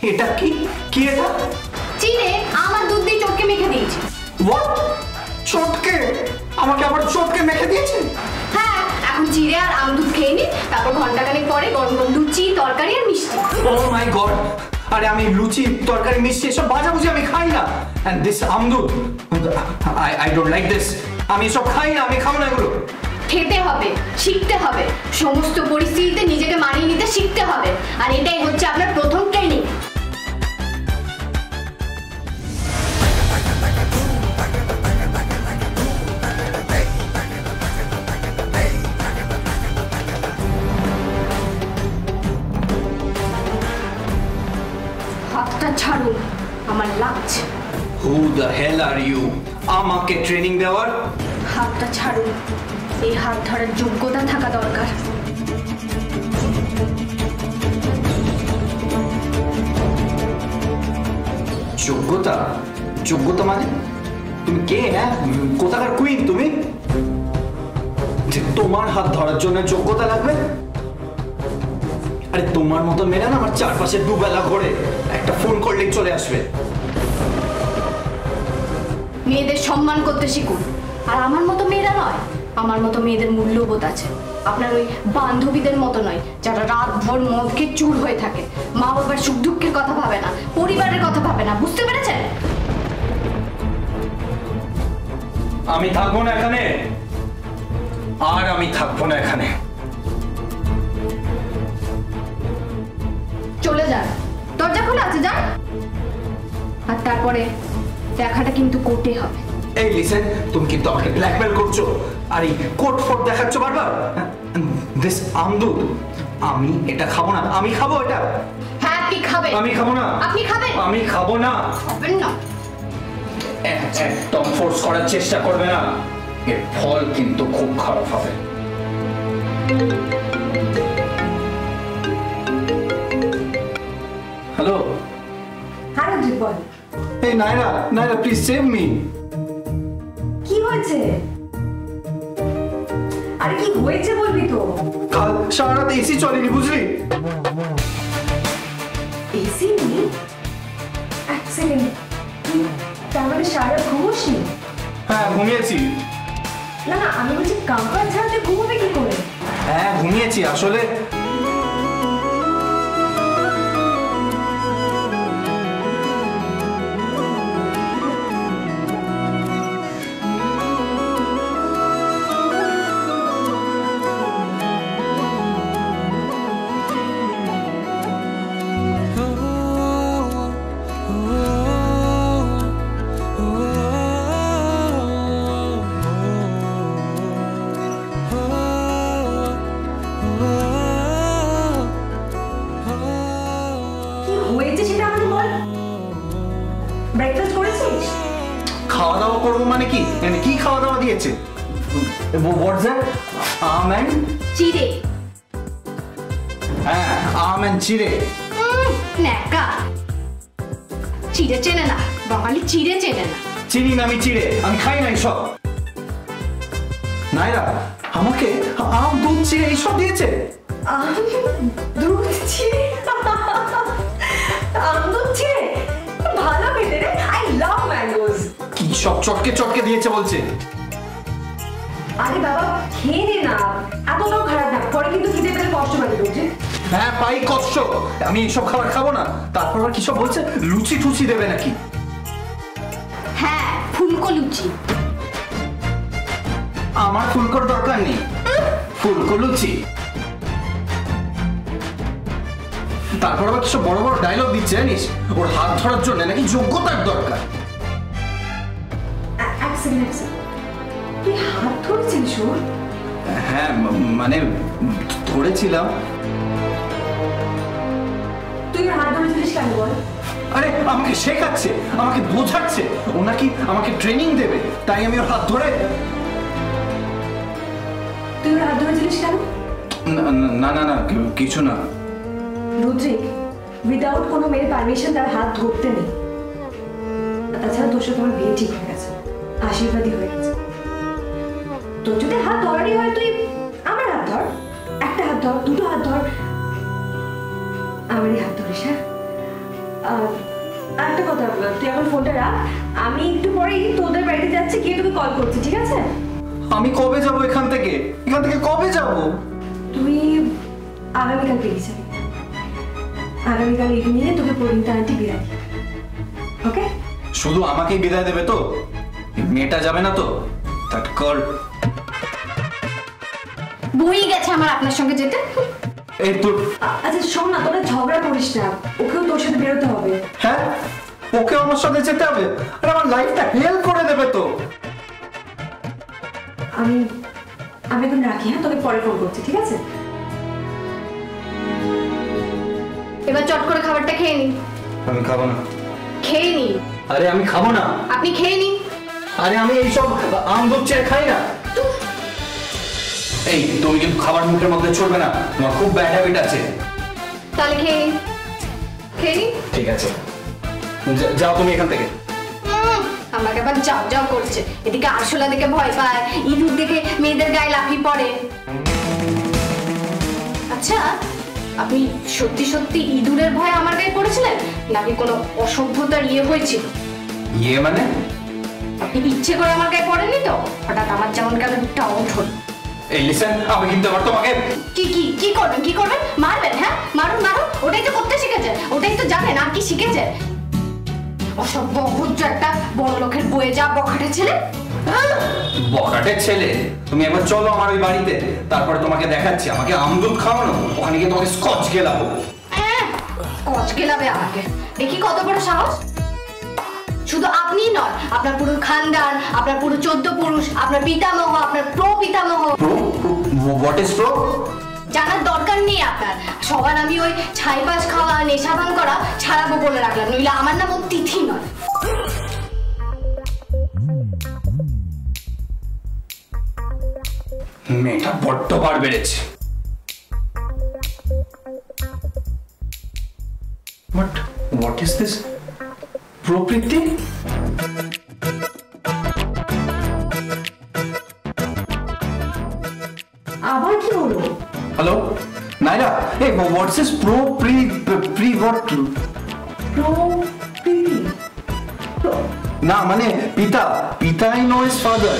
এটা কি কি এটা? চিড়ে আমার দুধ দিয়ে চটকে মেখে দিয়েছি। হোয়াট? চটকে? আমাকে আবার চটকে মেখে দিয়েছে? হ্যাঁ, এখন চিড়ে আর আম দুধ খেয়ে নি, তারপর ঘন্টাখানেক পরে গরম গরম লুচি তরকারি আর মিষ্টি। ও মাই গড! আরে আমি লুচি তরকারি মিষ্টি এসব বাজাবুজি আমি খাই না। এন্ড দিস আমদুদ, আই ডোন্ট লাইক দিস। আমি এসব খাই না, আমি খাবো না এগুলো। খেতে হবে, শিখতে হবে, সমস্ত পরিস্থিতিতে নিজেকে মানিয়ে নিতে শিখতে হবে, আর এটাই হচ্ছে আপনার প্রথম ট্রেনিং। হাতটা ছাড়ুন, আমার লাগছে। Who the hell are you? আমাকে ট্রেনিং দেওয়ার? হাতটা ছাড়ুন, এই হাত ধরার যোগ্যতা থাকা দরকার। যোগ্যতা? যোগ্যতা মানে? তুমি কে? হ্যাঁ, কোথাকার কুইন তুমি যে তোমার হাত ধরার জন্য যোগ্যতা লাগবে? আরে তোমার মতো মেয়ে না আমার চারপাশে দুবেলা ঘোরে, একটা ফোন করলেই চলে আসবে। মেয়েদের সম্মান করতে শিখুন, আর আমার মতো মেয়েরা নয়, আমার মতো মেয়েদের মূল্যবোধ আছে। আপনার ওই বান্ধবীদের মতো নয় যারা রাত ভর মদ খেয়ে চুর হয়ে থাকে, মা বাবার সুখ দুঃখের কথা ভাবে না, পরিবারের কথা ভাবে না। বুঝতে পেরেছেন? আমি থাকবো না এখানে, আর আমি থাকবো না এখানে। চলে যান, দরজা খোলা আছে, যান। আর তারপরে দেখাটা কিন্তু কোর্টে হবে। এই লিসেন, তুমি কিন্তু আমাকে ব্ল্যাকমেল করছো, আর এই কোর্ট ফোর্ট দেখাচ্ছ বারবার। দিস আমদুদ, আমি এটা খাবো না। আমি খাবো এটা? হ্যাঁ, আপনি খাবেন। আমি খাবো না। আপনি খাবেন? আমি খাবো না। খাবেন না? একদম ফোর্স করার চেষ্টা করবে না, এর ফল কিন্তু খুব খারাপ হবে। হ্যালো। হ্যাঁ রঞ্জিত, বল। এই Naira, Naira please save me. কি হয়েছে? আরে কি হয়েছে বলবি তো? কাল সারা রাত এসি চলেনি, বুঝলি? এসি নেই? এক সেকেন্ড, তার মানে সারা রাত ঘুমোসনি? হ্যাঁ ঘুমিয়েছি। না না, আমি বলছি কামরা ছাড়াতে ঘুমোবে কি করে? হ্যাঁ ঘুমিয়েছি আসলে। ব্রেকফাস্ট করেছিস? খাওয়া দাওয়া করবো মানে কি? কি খাওয়া দাওয়া দিয়েছে? What's that? আম এন্ড চিড়ে। হ্যাঁ, আম এন্ড চিড়ে। ন্যাকা, চিড়ে চেনে না, বাঙালি চিড়ে চেনে না। চিনি না আমি চিড়ে, আমি খাই না এইসব। নায়রা আমাকে আম দুধ চিড়ে এইসব দিয়েছে? দুধ চিড়ে? আম দুধ চিড়ে ভালো খেতে রে, আই লাভ ম্যাঙ্গোস। কি সব চটকে চটকে দিয়েছে বলছে? আরে বাবা খেয়ে নে না, এতটাও খারাপ না, পরে কিন্তু খিদে পেলে কষ্ট পাবে রোজে। হ্যাঁ পাই কষ্ট, আমি এইসব খাবার খাবো না। তারপর আবার কি সব বলছে, লুচি টুচি দেবে নাকি? হ্যাঁ, ফুলকো লুচি। আমার ফুলকোর দরকার নেই, ফুলকো লুচি। তারপর আবার কিছু বড় বড় ডায়লগ দিচ্ছে জানিস, ওর হাত ধরার জন্য নাকি যোগ্যতার দরকার। এক সেকেন্ড, তুই হাত ধরেছিস ওর? হ্যাঁ মানে ধরেছিলাম। তুই ওর হাত ধরেছিলিস কেন বল? আরে আমাকে শেখাচ্ছে, আমাকে বোঝাচ্ছে, ও নাকি আমাকে ট্রেনিং দেবে, তাই আমি ওর হাত ধরে। তুই ওর হাত ধরেছিলিস কেন? না না না কিছু না। রুদ্রিক, উইদাউট কোনো মেয়ের পারমিশন তার হাত ধরতে নেই। তাছাড়া তোর সাথে তোমার বিয়ে ঠিক হয়ে গেছে, আশীর্বাদই হয়ে গেছে। তোর যদি হাত ধরারই হয় তুই আমার হাত ধর, একটা হাত ধর, দুটো হাত ধর, আমারই হাত ধরিস। হ্যাঁ একটা কথা, তুই এখন ফোনটা রাখ, আমি একটু পরেই তোদের বাড়িতে যাচ্ছি, গিয়ে তোকে কল করছি, ঠিক আছে? আমি কবে যাব এখান থেকে কবে যাব? তুই আগামীকাল বেরিয়ে যাবি। আগামীকাল ইভিনিংয়ে তোকে পরিণীতা আন্টি বিদায় দিবে, ওকে? শুধু আমাকেই বিদায় দেবে তো? মেয়েটা যাবে না তো? That girl. বই গেছে আমার আপনার সঙ্গে যেতে। এই তোর আচ্ছা শোন না, তোরা ঝগড়া করিস না, ওকেও তোর সাথে বেরোতে হবে। হ্যাঁ, ওকে আমার সাথে যেতে হবে? আরে আমার লাইফটা হেল্প করে দেবে তো। আমি এখন রাখি, হ্যাঁ? তোকে পরে ফোন করছি, ঠিক আছে? এবার চট করে খাবারটা খেয়ে নিন। আমি খাবো না। খেয়ে নিন। আরে আমি খাবো না। আপনি খেয়ে নিন। আরে আমি এইসব আম দুধ চেয়ে খাই না। এই তুমি কিন্তু খাবার মুখের মধ্যে চলবে না, তোমার খুব ব্যাড হ্যাবিট আছে। তাহলে খেয়ে নিন। খেয়ে নিন। ঠিক আছে, যাও তুমি এখান থেকে। আমাকে আবার যাও যাও করছে, এদিকে আরশোলা দেখে ভয় পায়, ইঁদুর দেখে মেয়েদের গায়ে লাফিয়ে পড়ে। আচ্ছা, আপনি সত্যি সত্যি ইঁদুরের ভয় আমার গায়ে পড়েছিলেন নাকি কোনো অসভ্যতার হয়েছিল? মানে? আপনি ইচ্ছে করে আমার গায়ে পড়েনি তো? হঠাৎ আমার যেমন কেন একটা উঠল। এই লিসেন, আমি কিন্তু আবার তোমাকে কি করবেন? কি করবেন? মারবেন? হ্যাঁ, মারুন মারুন, ওটাই তো করতে শিখেছে, ওটাই তো জানেন। আর কি শিখেছে? অসভ্য অভুজ্য একটা বড় লোকের বয়ে যা বখাটে ছেলে। বখাটের ছেলে? তুমি একবার চলো আমার ওই বাড়িতে, তারপরে তোমাকে দেখাচ্ছি আমাকে আমদুধ খাওয়ানো, ওখানে গিয়ে তোমাকে স্কচ গেলাবো। স্কচ গেলাবে আমাকে? দেখি কত বড় সাহস। শুধু আপনি নয়, আপনার পুরো খানদান, আপনার পুরো 14 পুরুষ, আপনার পিতামহ, আপনার প্রপিতামহ। What is pro? জানার দরকার নেই আপনার। সবার আমি ওই ছাইপাশ খাওয়া, নেশাভান করা ছাড়াবো বলে রাখলাম, নইলে আমার নাম তিথি নয়। মেয়েটা বড্ড বার বেড়েছে। But what is this? প্রকৃতি? আবার কি হলো? হ্যালো নাইরা, এই হোয়াটস দিস প্রি হোয়াট? প্রীতি? না মানে পিতা, I know his father.